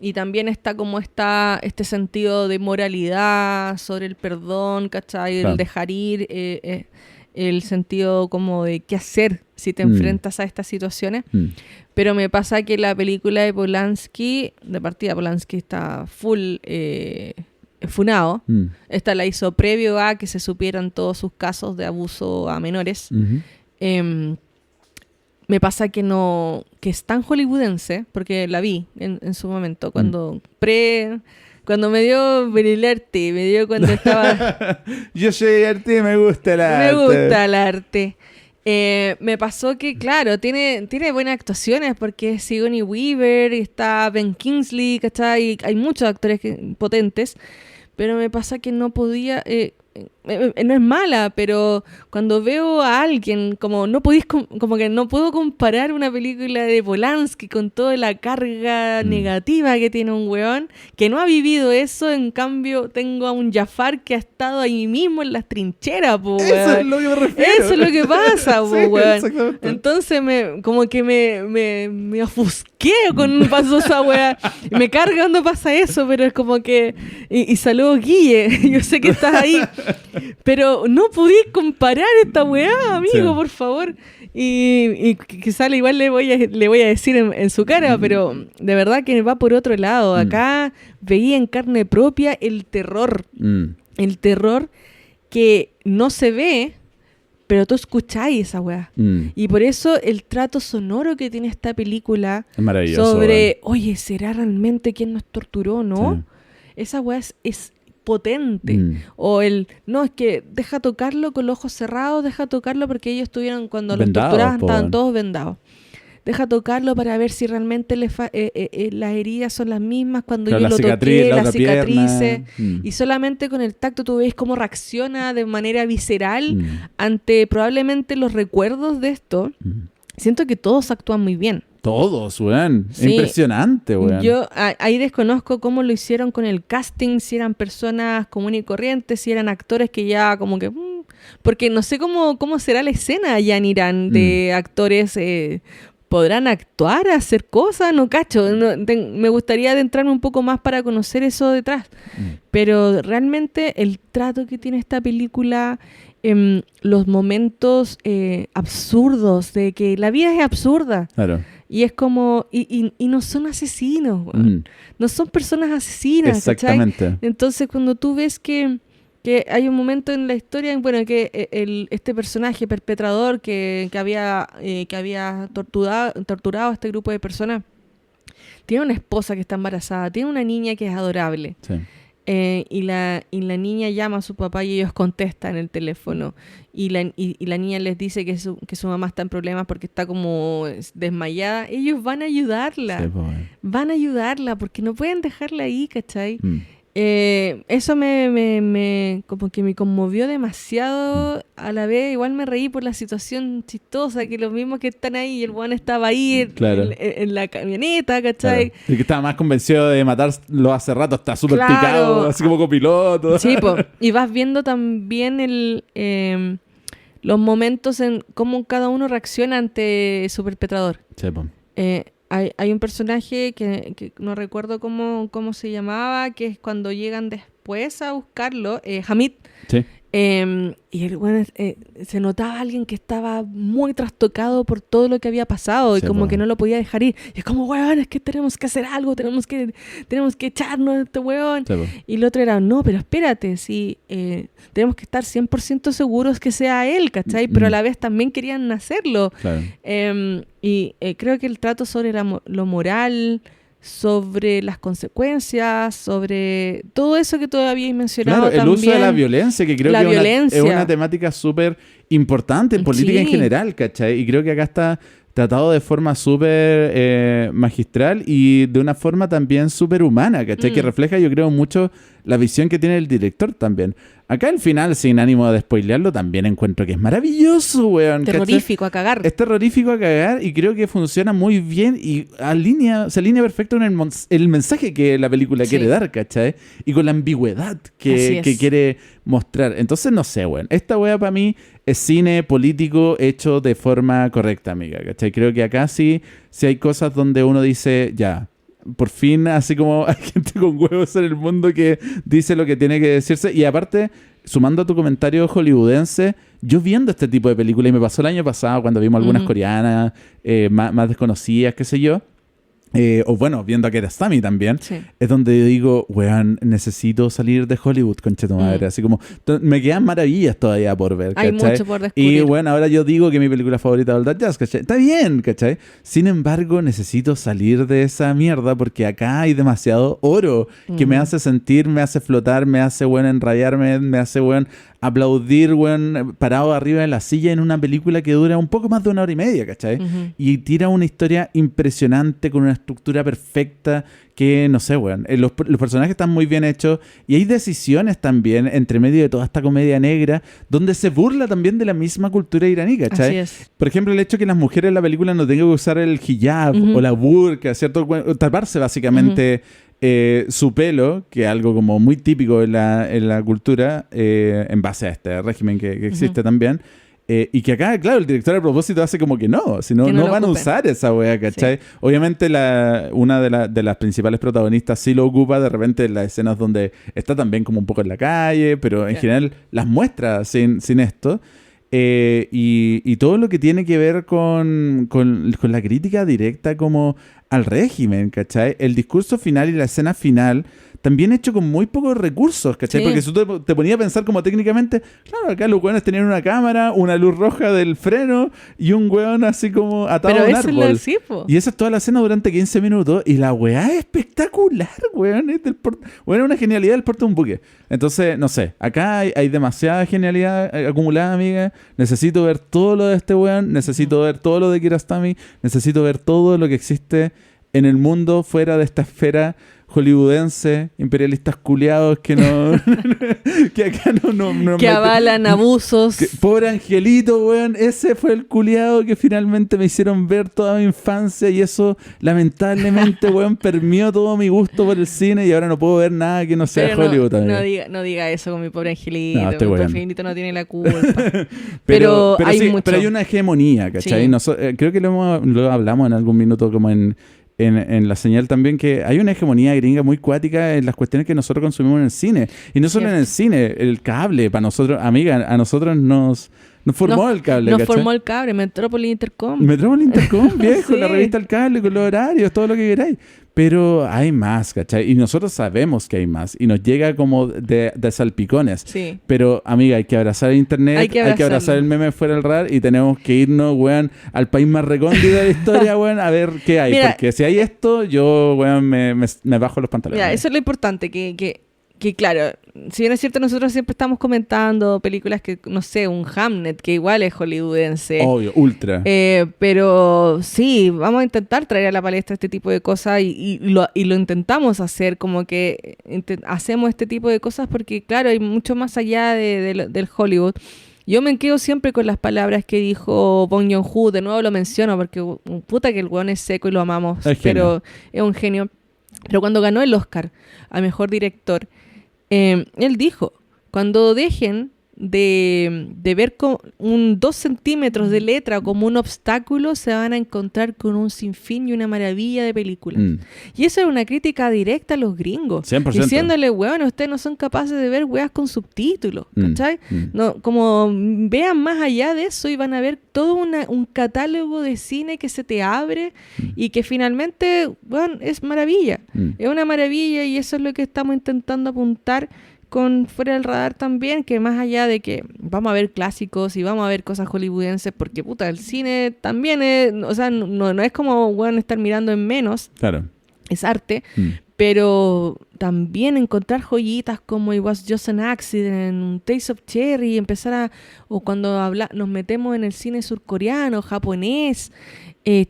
Speaker 2: Y también está como este sentido de moralidad sobre el perdón, ¿cachai? Claro. El dejar ir, el sentido como de qué hacer si te enfrentas a estas situaciones. Pero me pasa que la película de Polanski, de partida Polanski está full... funado. Esta la hizo previo a que se supieran todos sus casos de abuso a menores. Me pasa que es tan hollywoodense, porque la vi en su momento, cuando me dio el arte, me dio cuando estaba...
Speaker 1: Yo soy arte, me gusta el arte.
Speaker 2: Me gusta el arte. Me pasó que, claro, tiene buenas actuaciones porque es Sigourney Weaver, está Ben Kingsley, ¿cachai? Hay muchos actores potentes, pero me pasa que no podía... no es mala, pero cuando veo a alguien, como que no puedo comparar una película de Polanski con toda la carga negativa que tiene un weón, que no ha vivido eso. En cambio tengo a un Jafar que ha estado ahí mismo en las trincheras, po, weón.
Speaker 1: Eso es lo que me refiero.
Speaker 2: Eso es lo que pasa, po,
Speaker 1: sí,
Speaker 2: weón. Entonces me ofusqué cuando pasó esa weá. Me carga cuando pasa eso, pero es como que... Y saludos, Guille, yo sé que estás ahí. Pero no podís comparar esta weá, amigo, sí. Por favor. Y quizá igual le voy a decir en su cara, pero de verdad que va por otro lado. Acá veía en carne propia el terror. El terror que no se ve, pero tú escucháis esa weá. Y por eso el trato sonoro que tiene esta película
Speaker 1: es maravilloso,
Speaker 2: sobre, oye, ¿será realmente quien nos torturó, no? Sí. Esa weá es potente. O no, es que deja tocarlo con los ojos cerrados, deja tocarlo porque ellos estuvieron, cuando los torturaban, estaban todos vendados. Deja tocarlo para ver si realmente las heridas son las mismas cuando yo lo toqué, las cicatrices. Y solamente con el tacto tú ves cómo reacciona de manera visceral ante probablemente los recuerdos de esto. Siento que todos actúan muy bien.
Speaker 1: Todos, weón. Sí. Impresionante, weón.
Speaker 2: Yo ahí desconozco cómo lo hicieron con el casting, si eran personas comunes y corrientes, si eran actores que ya como que Porque no sé cómo será la escena allá en Irán de actores... ¿podrán actuar, hacer cosas? No cacho. Me gustaría adentrarme un poco más para conocer eso detrás. Pero realmente el trato que tiene esta película, los momentos absurdos, de que la vida es absurda.
Speaker 1: Claro.
Speaker 2: Y es como... Y no son asesinos, no son personas asesinas.
Speaker 1: Exactamente.
Speaker 2: ¿Cachai? Entonces, cuando tú ves que hay un momento en la historia, bueno, que este personaje perpetrador que había torturado a este grupo de personas, tiene una esposa que está embarazada, tiene una niña que es adorable.
Speaker 1: Sí.
Speaker 2: Y la niña llama a su papá y ellos contestan el teléfono. Y la niña les dice que su mamá está en problemas porque está como desmayada. Ellos van a ayudarla.
Speaker 1: Sí, pues.
Speaker 2: Van a ayudarla porque no pueden dejarla ahí, ¿cachai? Eso me como que me conmovió demasiado. A la vez igual me reí por la situación chistosa, que los mismos que están ahí, el weón estaba ahí
Speaker 1: Claro.
Speaker 2: en la camioneta, ¿cachai?
Speaker 1: Claro. El que estaba más convencido de matarlo hace rato está súper
Speaker 2: Claro.
Speaker 1: picado, así como copiloto.
Speaker 2: Sí, po. Y vas viendo también los momentos en cómo cada uno reacciona ante su perpetrador.
Speaker 1: Sí, po.
Speaker 2: Hay un personaje que no recuerdo cómo se llamaba, que es cuando llegan después a buscarlo, Hamid.
Speaker 1: Sí.
Speaker 2: Y el bueno, se notaba alguien que estaba muy trastocado por todo lo que había pasado,
Speaker 1: Sí,
Speaker 2: y como
Speaker 1: po.
Speaker 2: que no lo podía dejar ir. Y es como, weón, es que tenemos que hacer algo, tenemos que echarnos de este weón.
Speaker 1: Sí, po.
Speaker 2: Y el otro era, no, pero espérate, sí, tenemos que estar 100% seguros que sea él, ¿cachai? Pero a la vez también querían hacerlo.
Speaker 1: Claro.
Speaker 2: Creo que el trato sobre lo moral, sobre las consecuencias, sobre todo eso que todavía he mencionado.
Speaker 1: Claro, el
Speaker 2: también,
Speaker 1: uso de la violencia, que creo
Speaker 2: la
Speaker 1: que es
Speaker 2: violencia.
Speaker 1: una temática súper importante en política en
Speaker 2: Sí.
Speaker 1: general, ¿cachai? Y creo que acá está tratado de forma súper magistral y de una forma también súper humana, ¿cachai? Que refleja, yo creo, mucho la visión que tiene el director también. Acá al final, sin ánimo de spoilearlo, también encuentro que es maravilloso, weón. ¿cachai?
Speaker 2: Terrorífico a cagar.
Speaker 1: Es terrorífico a cagar y creo que funciona muy bien y se alinea perfecto en el mensaje que la película quiere dar, ¿cachai? Y con la ambigüedad que quiere mostrar. Entonces, no sé, weón. Esta weá para mí es cine político hecho de forma correcta, amiga, ¿cachai? Creo que acá sí hay cosas donde uno dice, ya, por fin, así como hay gente con huevos en el mundo que dice lo que tiene que decirse. Y aparte, sumando a tu comentario hollywoodense, yo viendo este tipo de películas, y me pasó el año pasado cuando vimos algunas coreanas más desconocidas, qué sé yo, o bueno, viendo a Kiarostami también, es donde yo digo, weón, necesito salir de Hollywood, conchetumadre. Así como, me quedan maravillas todavía por ver, ¿cachai?
Speaker 2: Hay mucho por descubrir.
Speaker 1: Y bueno, ahora yo digo que mi película favorita es All That Jazz, ¿cachai? Está bien, ¿cachai? Sin embargo, necesito salir de esa mierda porque acá hay demasiado oro que me hace sentir, me hace flotar, me hace, weón, enrayarme, me hace, weón, aplaudir, weón, parado arriba de la silla en una película que dura un poco más de 1 hora y media, ¿cachai? Y tira una historia impresionante con una estructura perfecta que, no sé, weón, los personajes están muy bien hechos y hay decisiones también entre medio de toda esta comedia negra donde se burla también de la misma cultura iraní, ¿cachai?
Speaker 2: Así es.
Speaker 1: Por ejemplo, el hecho que las mujeres en la película no tengan que usar el hijab o la burka, ¿cierto? Taparse básicamente su pelo, que es algo como muy típico en la cultura, en base a este régimen que existe también. Y que acá, claro, el director a propósito hace como que no, si no, no van a usar esa wea, ¿cachai? Sí. Obviamente una de las principales protagonistas sí lo ocupa de repente en las escenas donde está también como un poco en la calle, pero en general las muestra sin esto. Y todo lo que tiene que ver con la crítica directa como al régimen, ¿cachai? El discurso final y la escena final también hecho con muy pocos recursos, ¿cachai? Sí. Porque si tú te ponías a pensar como técnicamente, claro, acá los hueones tenían una cámara, una luz roja del freno y un hueón así como atado a un árbol. Y esa es toda la escena durante 15 minutos y la hueá es espectacular, hueón. Es una genialidad del porte de un buque. Entonces, no sé, acá hay demasiada genialidad acumulada, amiga. Necesito ver todo lo de este hueón, necesito ver todo lo de Kiarostami, necesito ver todo lo que existe en el mundo fuera de esta esfera hollywoodense, imperialistas culiados que no... que acá no
Speaker 2: que avalan abusos.
Speaker 1: Pobre angelito, weón. Ese fue el culiado que finalmente me hicieron ver toda mi infancia y eso, lamentablemente, weón, permeó todo mi gusto por el cine y ahora no puedo ver nada que no sea
Speaker 2: Pero
Speaker 1: Hollywood también.
Speaker 2: no diga eso con mi pobre angelito.
Speaker 1: No,
Speaker 2: Mi pobre
Speaker 1: weón.
Speaker 2: angelito no tiene la culpa. pero hay
Speaker 1: sí,
Speaker 2: mucho.
Speaker 1: pero hay una hegemonía, ¿cachai?
Speaker 2: Sí.
Speaker 1: Creo que lo hablamos en algún minuto como en la señal también, que hay una hegemonía gringa muy cuática en las cuestiones que nosotros consumimos en el cine. Y no solo en el cine, el cable, para nosotros, amiga, a nosotros nos formó el cable,
Speaker 2: Nos
Speaker 1: ¿cachai?
Speaker 2: formó el cable, Metrópoli Intercom.
Speaker 1: Metrópoli Intercom, viejo,
Speaker 2: Sí.
Speaker 1: la revista El Cable, con los horarios, todo lo que queráis. Pero hay más, ¿cachai? Y nosotros sabemos que hay más. Y nos llega como de salpicones.
Speaker 2: Sí.
Speaker 1: Pero, amiga, hay que abrazar el internet, hay que abrazar el meme fuera del radar y tenemos que irnos, weón, al país más recóndito de la historia, weón, a ver qué hay.
Speaker 2: Mira,
Speaker 1: porque si hay esto, yo, weón, me bajo los pantalones.
Speaker 2: Mira, eso es lo importante, que claro, si bien es cierto, nosotros siempre estamos comentando películas que, no sé, un Hamnet, que igual es hollywoodense.
Speaker 1: Obvio, ultra.
Speaker 2: Pero sí, vamos a intentar traer a la palestra este tipo de cosas y lo intentamos hacer, como que hacemos este tipo de cosas porque, claro, hay mucho más allá del Hollywood. Yo me quedo siempre con las palabras que dijo Bong Joon-ho, de nuevo lo menciono porque puta que el weón es seco y lo amamos, pero es un genio. Pero cuando ganó el Oscar a Mejor Director, él dijo, cuando dejen de ver con 2 centímetros de letra como un obstáculo, se van a encontrar con un sinfín y una maravilla de películas. Y eso es una crítica directa a los gringos.
Speaker 1: 100%.
Speaker 2: Diciéndole, weón, ustedes no son capaces de ver weas con subtítulos, ¿cachai? No, como vean más allá de eso y van a ver todo un catálogo de cine que se te abre y que finalmente, weón, es maravilla. Es una maravilla y eso es lo que estamos intentando apuntar con Fuera del Radar también, que más allá de que vamos a ver clásicos y vamos a ver cosas hollywoodenses, porque puta, el cine también es, o sea, no es como, bueno, estar mirando en menos,
Speaker 1: claro,
Speaker 2: es arte, pero también encontrar joyitas como It Was Just an Accident, Taste of Cherry, o cuando nos metemos en el cine surcoreano, japonés,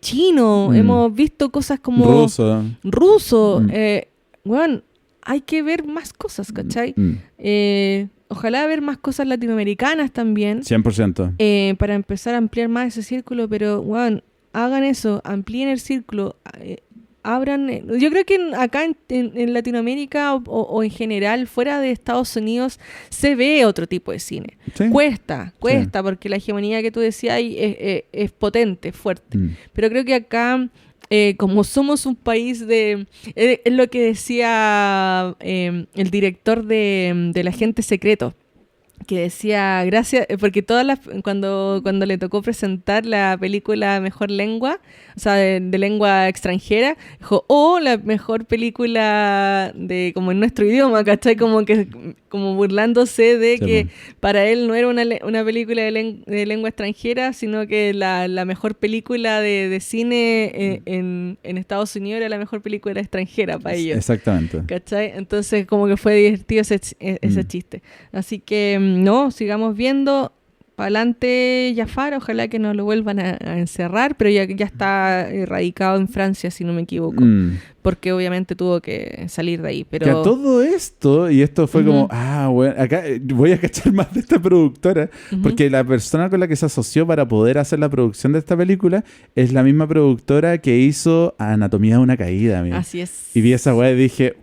Speaker 2: chino, hemos visto cosas como ruso, bueno, hay que ver más cosas, ¿cachai? Ojalá ver más cosas latinoamericanas también.
Speaker 1: 100%.
Speaker 2: Para empezar a ampliar más ese círculo, pero, bueno, hagan eso, amplíen el círculo, abran... Yo creo que acá en Latinoamérica o en general, fuera de Estados Unidos, se ve otro tipo de cine. ¿Sí? Cuesta, sí, porque la hegemonía que tú decías es potente, fuerte. Pero creo que acá... como somos un país de... es lo que decía el director de El Agente Secreto, que decía, gracias, porque cuando le tocó presentar la película Mejor Lengua, o sea, de lengua extranjera, dijo, la mejor película como en nuestro idioma, ¿cachai? Como burlándose de que para él no era una película de lengua extranjera, sino que la mejor película de cine en Estados Unidos era la mejor película extranjera para ellos.
Speaker 1: Exactamente.
Speaker 2: ¿Cachai? Entonces como que fue divertido ese chiste. Así que no, sigamos viendo. Para adelante Jafar, ojalá que no lo vuelvan a encerrar, pero ya está radicado en Francia, si no me equivoco, porque obviamente tuvo que salir de ahí. Pero
Speaker 1: que a todo esto, y esto fue como, bueno, acá voy a cachar más de esta productora, porque la persona con la que se asoció para poder hacer la producción de esta película es la misma productora que hizo Anatomía de una Caída. Amigo.
Speaker 2: Así es.
Speaker 1: Y vi esa weá y dije,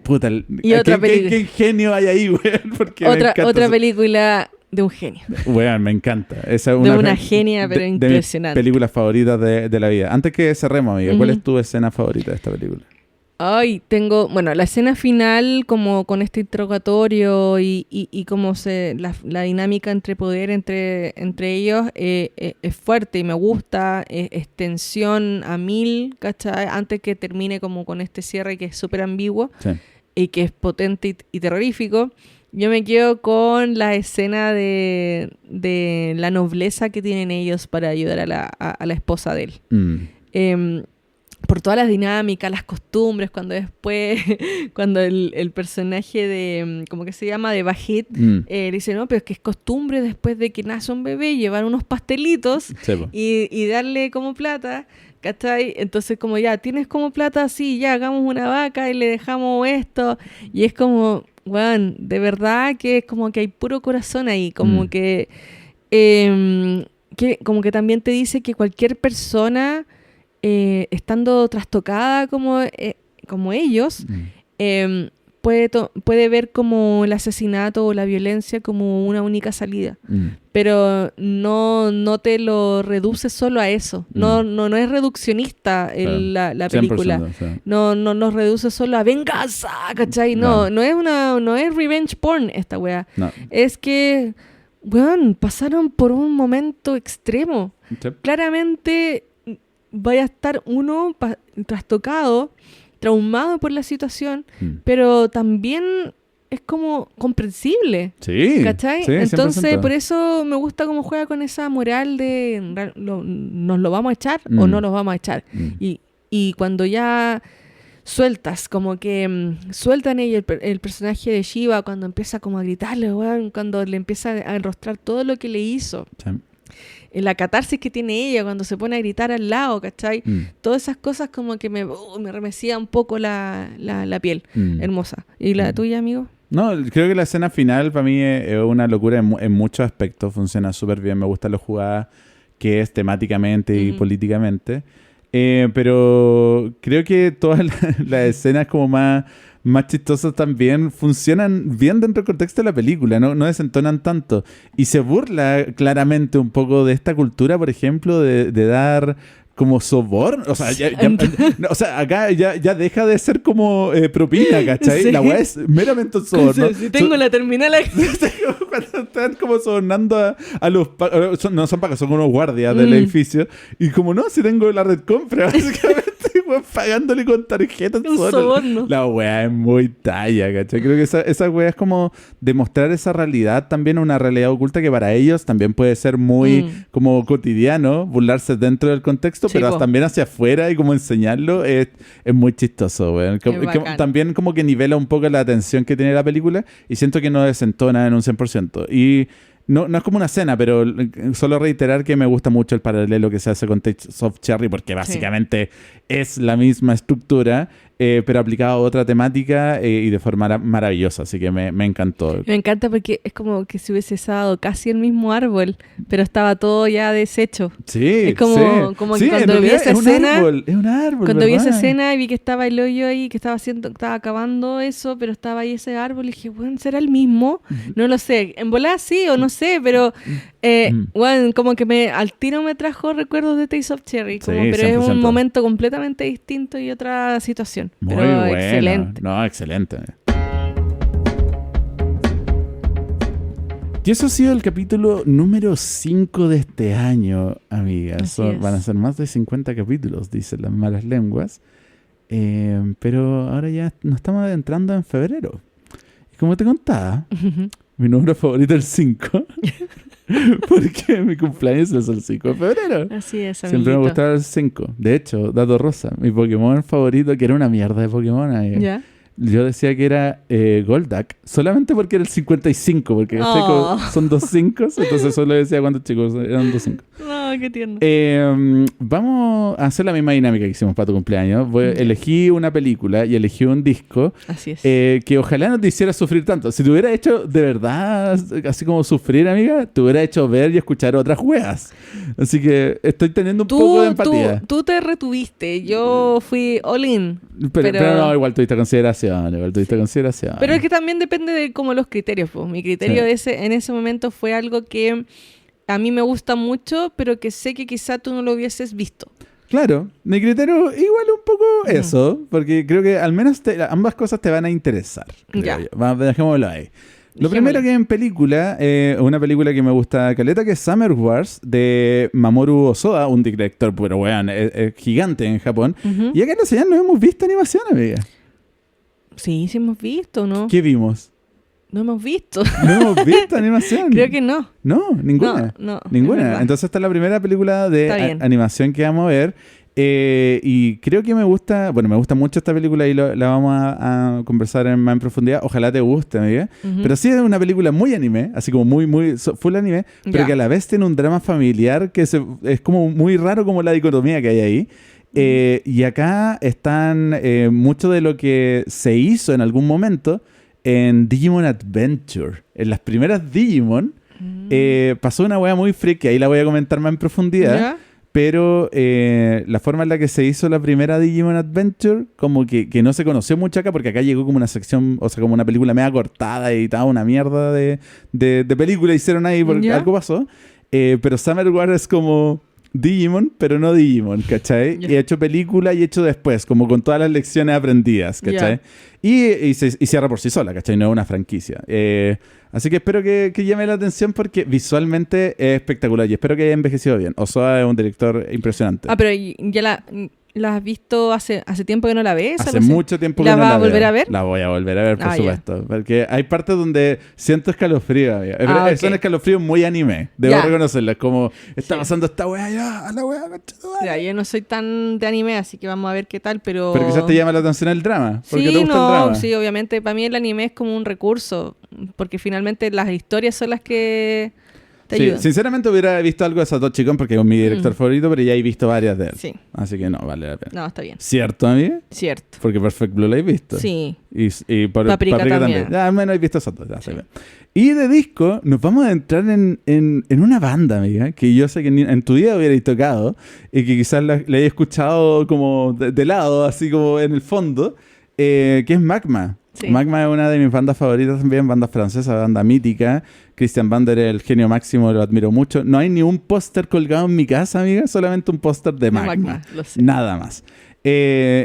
Speaker 1: puta, ¿qué ingenio hay ahí, weón? Porque
Speaker 2: otra película... de un genio.
Speaker 1: Bueno, me encanta.
Speaker 2: Esa es una genia, pero impresionante.
Speaker 1: De mis películas favoritas de la vida. Antes que cerremos, amiga, ¿cuál es tu escena favorita de esta película?
Speaker 2: Ay, la escena final, como con este interrogatorio y cómo la dinámica entre poder entre ellos es fuerte y me gusta, es tensión a 1000, ¿cachai? Antes que termine como con este cierre que es súper ambiguo y que es potente y terrorífico. Yo me quedo con la escena de la nobleza que tienen ellos para ayudar a la esposa de él. Por todas las dinámicas, las costumbres, cuando el personaje de, ¿cómo que se llama? De Bajit, le dice, no, pero es que es costumbre después de que nace un bebé llevar unos pastelitos y darle como plata, ¿cachai? Entonces como ya, ¿tienes como plata? Sí, ya, hagamos una vaca y le dejamos esto. Y es como, bueno, de verdad que es como que hay puro corazón ahí, como que como que también te dice que cualquier persona, estando trastocada como ellos, puede ver como el asesinato o la violencia como una única salida. Pero no te lo reduce solo a eso. No es reduccionista la película.
Speaker 1: 100%, sí.
Speaker 2: No nos reduce solo a venganza, ¿cachai? No es revenge porn esta weá.
Speaker 1: No.
Speaker 2: Es que, weón, pasaron por un momento extremo.
Speaker 1: Sí.
Speaker 2: Claramente vaya a estar uno trastocado, traumado por la situación, pero también es como comprensible.
Speaker 1: Sí.
Speaker 2: ¿Cachai?
Speaker 1: Sí,
Speaker 2: Entonces,
Speaker 1: 100%.
Speaker 2: por eso me gusta cómo juega con esa moral de ¿nos lo vamos a echar o no los vamos a echar? Y cuando ya sueltas, como que sueltan ellos el personaje de Shiva cuando empieza como a gritarle, weón, cuando le empieza a enrostrar todo lo que le hizo.
Speaker 1: Sí.
Speaker 2: La catarsis que tiene ella cuando se pone a gritar al lado, ¿cachai? Todas esas cosas como que me remecía un poco la piel. Hermosa. ¿Y la tuya, amigo?
Speaker 1: No, creo que la escena final para mí es una locura en muchos aspectos. Funciona súper bien. Me gusta lo jugada que es temáticamente y políticamente. Pero creo que todas las escenas como más chistosas también funcionan bien dentro del contexto de la película, no desentonan tanto. Y se burla claramente un poco de esta cultura, por ejemplo, de dar como soborno. O sea, o sea, acá ya deja de ser como propina, ¿cachai?
Speaker 2: Sí.
Speaker 1: La weá es meramente un soborno.
Speaker 2: Si tengo la terminal aquí.
Speaker 1: Cuando están como sobornando a los... no son pacas, son unos guardias del edificio. Y como no, si tengo la red compra, básicamente, weón, pagándole con tarjetas.
Speaker 2: Un soborno.
Speaker 1: La weá es muy talla, ¿cachai? Creo que esa weá es como demostrar esa realidad, también una realidad oculta que para ellos también puede ser muy como cotidiano, burlarse dentro del contexto,
Speaker 2: Sí,
Speaker 1: pero también hacia afuera y como enseñarlo es muy chistoso, weón. También como que nivela un poco la tensión que tiene la película y siento que no desentona en un 100%. Y no es como una escena, pero solo reiterar que me gusta mucho el paralelo que se hace con Tales of Cherry porque básicamente es la misma estructura, pero aplicada a otra temática y de forma maravillosa, así que me encantó.
Speaker 2: Me encanta porque es como que se hubiese dado casi el mismo árbol, pero estaba todo ya deshecho.
Speaker 1: Sí,
Speaker 2: es como que cuando vi esa escena,
Speaker 1: es un árbol,
Speaker 2: cuando vi esa
Speaker 1: ¿verdad?
Speaker 2: escena y vi que estaba el hoyo ahí, que estaba acabando eso, pero estaba ahí ese árbol y dije, bueno, ¿será el mismo? No lo sé, en volada sí o no sé, pero bueno, como que al tiro me trajo recuerdos de Tales of Cherry, como,
Speaker 1: Sí,
Speaker 2: pero es
Speaker 1: 100%.
Speaker 2: un momento completamente distinto y otra situación.
Speaker 1: Muy
Speaker 2: pero
Speaker 1: bueno.
Speaker 2: excelente.
Speaker 1: No, excelente. Y eso ha sido el capítulo número 5 de este año, amigas. Van a ser más de 50 capítulos, dicen las malas lenguas. Pero ahora ya nos estamos adentrando en febrero. Y como te contaba, mi número favorito es el 5. Porque mi cumpleaños es el 5 de febrero.
Speaker 2: Así es, amiguito.
Speaker 1: Siempre me gustaba el 5. De hecho, dato rosa, mi Pokémon favorito, que era una mierda de Pokémon,
Speaker 2: ¿Ya?
Speaker 1: yo decía que era Golduck, solamente porque era el 55, porque son 2 5, entonces solo decía cuando chicos eran 2 5.
Speaker 2: No, qué tierno.
Speaker 1: Vamos a hacer la misma dinámica que hicimos para tu cumpleaños. Elegí una película y elegí un disco.
Speaker 2: Así es.
Speaker 1: Que ojalá no te hiciera sufrir tanto. Si te hubiera hecho de verdad, así como sufrir, amiga, te hubiera hecho ver y escuchar otras juegas. Así que estoy teniendo un poco de empatía.
Speaker 2: Tú te retuviste, yo fui all in.
Speaker 1: Pero no, igual tuviste consideración.
Speaker 2: Pero es que también depende de como los criterios. Pues. Mi criterio en ese momento fue algo que a mí me gusta mucho, pero que sé que quizá tú no lo hubieses visto.
Speaker 1: Claro, mi criterio igual un poco eso, porque creo que al menos ambas cosas te van a interesar.
Speaker 2: Ya.
Speaker 1: Dejémoslo ahí. Lo primero que en película, una película que me gusta caleta, que es Summer Wars, de Mamoru Hosoda, un director, pero weón, es gigante en Japón. Y acá en la señal no hemos visto animación, amiga.
Speaker 2: Sí hemos visto, ¿no?
Speaker 1: ¿Qué vimos?
Speaker 2: No hemos visto.
Speaker 1: ¿No hemos visto animación?
Speaker 2: Creo que no.
Speaker 1: No, ninguna.
Speaker 2: No,
Speaker 1: ninguna. Entonces esta es la primera película de animación que vamos a ver. Y creo que me gusta mucho esta película y la vamos a conversar más en profundidad. Ojalá te guste, amiga. Pero sí es una película muy anime, así como muy full anime, pero que a la vez tiene un drama familiar que es como muy raro como la dicotomía que hay ahí. Y acá están mucho de lo que se hizo en algún momento en Digimon Adventure. En las primeras Digimon pasó una wea muy freaky, ahí la voy a comentar más en profundidad.
Speaker 2: ¿Ya?
Speaker 1: Pero la forma en la que se hizo la primera Digimon Adventure, como que no se conoció mucho acá, porque acá llegó como una sección, o sea, como una película media cortada, editada, una mierda de película hicieron ahí porque
Speaker 2: ¿Ya?
Speaker 1: algo pasó. Pero Summer Wars es como Digimon, pero no Digimon, ¿cachai?
Speaker 2: Ya.
Speaker 1: Y hecho película y hecho después, como con todas las lecciones aprendidas, ¿cachai?
Speaker 2: Ya.
Speaker 1: Y cierra por sí sola, ¿cachai? No es una franquicia. Así que espero que llame la atención porque visualmente es espectacular y espero que haya envejecido bien. Ozoa es un director impresionante.
Speaker 2: Ah, pero ya la has visto hace tiempo que no la ves.
Speaker 1: Hace
Speaker 2: algo así?
Speaker 1: mucho tiempo
Speaker 2: ¿La
Speaker 1: que no
Speaker 2: vas
Speaker 1: la
Speaker 2: a volver
Speaker 1: veo.
Speaker 2: a ver?
Speaker 1: La voy a volver a ver, por
Speaker 2: Ah, ya.
Speaker 1: supuesto. Porque hay partes donde siento escalofrío. Amiga.
Speaker 2: Ah, ok.
Speaker 1: Son escalofríos muy anime. Debo
Speaker 2: Ya.
Speaker 1: reconocerlo. Es como, está
Speaker 2: Sí.
Speaker 1: pasando esta wea ya, a la wea, conchetumare.
Speaker 2: Ya, yo no soy tan de anime, así que vamos a ver qué tal, pero...
Speaker 1: Pero quizás te llama la atención el drama. Porque
Speaker 2: Sí,
Speaker 1: te gusta el
Speaker 2: no,
Speaker 1: drama.
Speaker 2: sí, obviamente. Para mí el anime es como un recurso, porque finalmente las historias son las que te
Speaker 1: Sí,
Speaker 2: ayudan.
Speaker 1: sinceramente hubiera visto algo de Satoshi Kon porque es mi director favorito, pero ya he visto varias de él.
Speaker 2: Sí.
Speaker 1: Así que no, vale la pena.
Speaker 2: No, está bien.
Speaker 1: ¿Cierto, amiga?
Speaker 2: Cierto.
Speaker 1: Porque Perfect Blue la he visto.
Speaker 2: Sí.
Speaker 1: Y
Speaker 2: Paprika también.
Speaker 1: Ya, al menos he visto Satoshi. Ya,
Speaker 2: Sí.
Speaker 1: está bien. Y de disco nos vamos a entrar en una banda, amiga, que yo sé que en tu día hubierais tocado y que quizás la hayas escuchado como de lado, así como en el fondo, que es Magma.
Speaker 2: Sí.
Speaker 1: Magma es una de mis bandas favoritas también, banda francesa, banda mítica. Christian Vander es el genio máximo, lo admiro mucho. No hay ni un póster colgado en mi casa, amiga, solamente un póster de Magma.
Speaker 2: Lo sé.
Speaker 1: Nada más.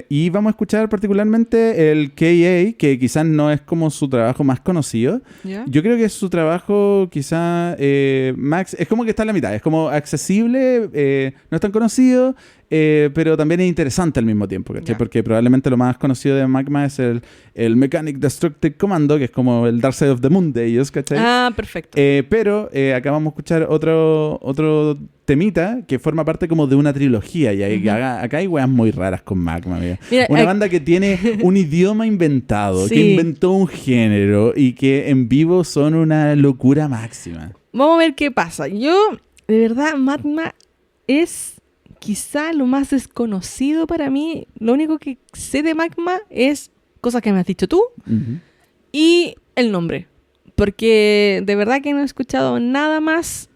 Speaker 1: Y vamos a escuchar particularmente el KA, que quizás no es como su trabajo más conocido.
Speaker 2: ¿Ya?
Speaker 1: Yo creo que su trabajo quizás Max es como que está en la mitad, es como accesible, no es tan conocido, pero también es interesante al mismo tiempo, ¿cachai?
Speaker 2: Ya.
Speaker 1: Porque probablemente lo más conocido de Magma es el Mechanic Destructive Commando, que es como el Dark Side of the Moon de ellos, ¿cachai?
Speaker 2: Ah, perfecto.
Speaker 1: Pero acá vamos a escuchar otro temita que forma parte como de una trilogía. Y acá hay weas muy raras con Magma, amiga.
Speaker 2: Mira,
Speaker 1: Una banda que tiene un idioma inventado,
Speaker 2: Sí.
Speaker 1: que inventó un género y que en vivo son una locura máxima.
Speaker 2: Vamos a ver qué pasa. Yo, de verdad, Magma es quizá lo más desconocido para mí. Lo único que sé de Magma es cosas que me has dicho tú
Speaker 1: Ujú.
Speaker 2: y el nombre. Porque de verdad que no he escuchado nada más.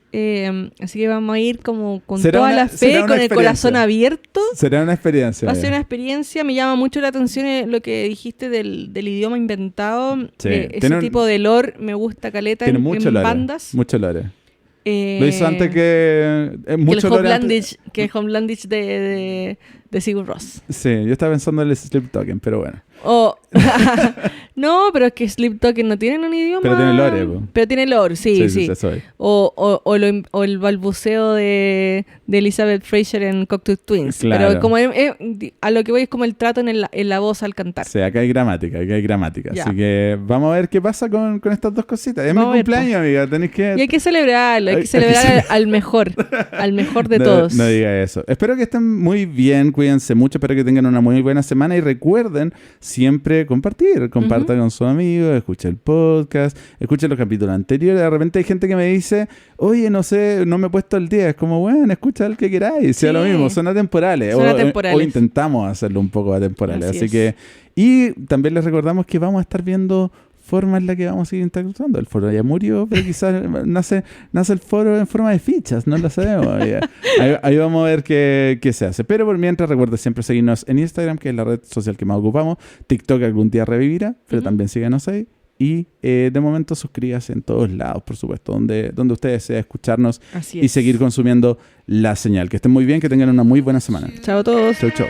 Speaker 2: Así que vamos a ir como con
Speaker 1: Será
Speaker 2: toda
Speaker 1: una-
Speaker 2: la
Speaker 1: será
Speaker 2: fe,
Speaker 1: una
Speaker 2: con el
Speaker 1: experiencia.
Speaker 2: corazón abierto.
Speaker 1: Será una experiencia.
Speaker 2: Va a ser
Speaker 1: amiga.
Speaker 2: una experiencia. Me llama mucho la atención lo que dijiste del idioma inventado.
Speaker 1: Sí.
Speaker 2: Ese
Speaker 1: Tiene un-
Speaker 2: tipo de lore me gusta caleta
Speaker 1: Tiene
Speaker 2: en
Speaker 1: mucho lore.
Speaker 2: bandas.
Speaker 1: Mucho lore.
Speaker 2: Eh,
Speaker 1: Lo hizo antes que...
Speaker 2: que
Speaker 1: mucho
Speaker 2: el
Speaker 1: lore
Speaker 2: Homelandich, que el Homelandich de Sigur Rós.
Speaker 1: Sí, yo estaba pensando en el Sleep Token, pero bueno.
Speaker 2: O no, pero es que Sleep Token no tienen un idioma.
Speaker 1: Pero tiene lore, po.
Speaker 2: Pero tiene lore, sí, sí.
Speaker 1: eso es.
Speaker 2: O el balbuceo de Elizabeth Fraser en Cocteau Twins.
Speaker 1: Claro.
Speaker 2: Pero como a lo que voy es como el trato en la voz al cantar.
Speaker 1: Sí, acá hay gramática.
Speaker 2: Ya.
Speaker 1: Así que vamos a ver qué pasa con estas dos cositas. Es
Speaker 2: Vamos a
Speaker 1: mi
Speaker 2: ver,
Speaker 1: cumpleaños, amiga. Tenéis que...
Speaker 2: Y hay que celebrarlo, hay
Speaker 1: Hay
Speaker 2: que
Speaker 1: que
Speaker 2: celebrar
Speaker 1: celebrar.
Speaker 2: al mejor de
Speaker 1: No,
Speaker 2: todos.
Speaker 1: no diga eso. Espero que estén muy bien, cuídense mucho, espero que tengan una muy buena semana y recuerden siempre compartir. Compartan con sus amigos, escuchen el podcast, escuchen los capítulos anteriores. De repente hay gente que me dice, oye, no sé, no me he puesto al día. Es como, bueno, escucha el que queráis. Sea
Speaker 2: Sí.
Speaker 1: lo mismo, son atemporales.
Speaker 2: Son
Speaker 1: O
Speaker 2: atemporales.
Speaker 1: intentamos hacerlo un poco atemporales.
Speaker 2: Así
Speaker 1: Así
Speaker 2: es.
Speaker 1: que... Y también les recordamos que vamos a estar viendo forma en la que vamos a seguir interactuando. El foro ya murió, pero quizás nace el foro en forma de fichas, no lo sabemos. Ahí vamos a ver qué se hace. Pero por mientras, recuerden siempre seguirnos en Instagram, que es la red social que más ocupamos. TikTok algún día revivirá, pero también síganos ahí. Y de momento suscríbase en todos lados, por supuesto, donde usted desea escucharnos
Speaker 2: Así
Speaker 1: y
Speaker 2: es.
Speaker 1: seguir consumiendo la señal. Que estén muy bien, que tengan una muy buena semana.
Speaker 2: Chao a todos.
Speaker 1: Chau, chau.